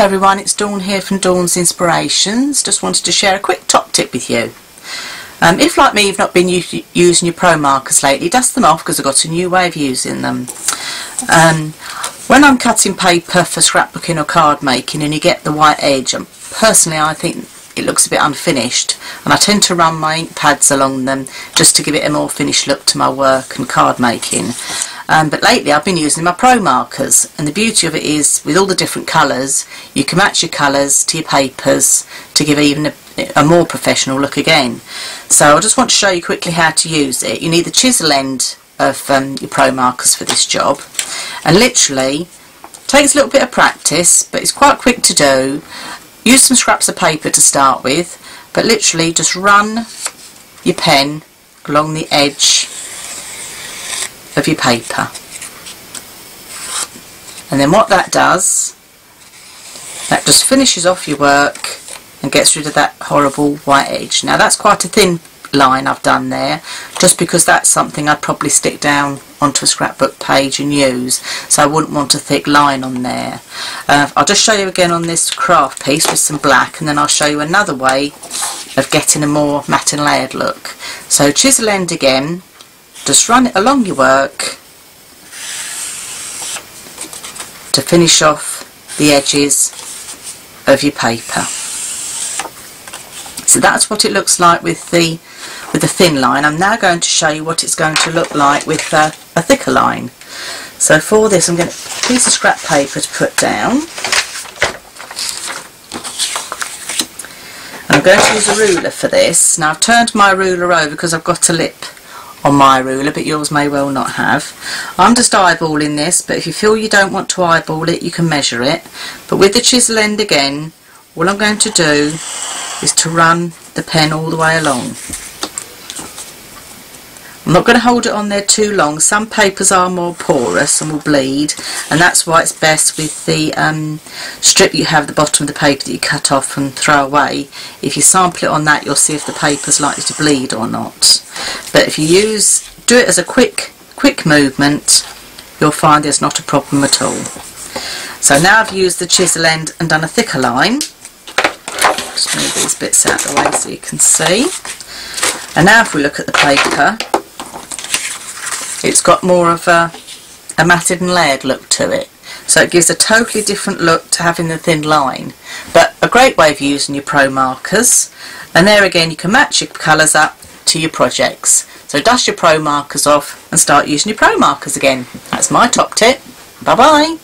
Hello everyone, it's Dawn here from Dawn's Inspirations. Just wanted to share a quick top tip with you. If like me you've not been using your Promarkers lately, dust them off because I've got a new way of using them. When I'm cutting paper for scrapbooking or card making and you get the white edge, personally I think it looks a bit unfinished, and I tend to run my ink pads along them just to give it a more finished look to my work and card making. But lately I've been using my Promarkers, and the beauty of it is with all the different colours you can match your colours to your papers to give even a more professional look again. So I just want to show you quickly how to use it. You need the chisel end of your Promarkers for this job, and literally takes a little bit of practice but it's quite quick to do. Use some scraps of paper to start with, but literally just run your pen along the edge of your paper, and then what that does, that just finishes off your work and gets rid of that horrible white edge. Now that's quite a thin line I've done there, just because that's something I'd probably stick down onto a scrapbook page and use, so I wouldn't want a thick line on there. I'll just show you again on this craft piece with some black, and then I'll show you another way of getting a more matte and layered look. So chisel end again, just run it along your work to finish off the edges of your paper. So that's what it looks like with the thin line. I'm now going to show you what it's going to look like with a thicker line. So for this I'm going to get a piece of scrap paper to put down, and I'm going to use a ruler for this. Now I've turned my ruler over because I've got a lip on my ruler, but yours may well not have. I'm just eyeballing this, but if you feel you don't want to eyeball it you can measure it. But with the chisel end again, all I'm going to do is to run the pen all the way along. I'm not going to hold it on there too long. Some papers are more porous and will bleed, and that's why it's best with the strip you have at the bottom of the paper that you cut off and throw away. If you sample it on that you'll see if the paper's likely to bleed or not. But if you do it as a quick movement, you'll find there's not a problem at all. So now I've used the chisel end and done a thicker line. Just move these bits out of the way so you can see. And now if we look at the paper, it's got more of a matted and layered look to it. So it gives a totally different look to having the thin line. But a great way of using your Promarkers. And there again you can match your colours up to your projects. So dust your Promarkers off and start using your Promarkers again. That's my top tip. Bye bye.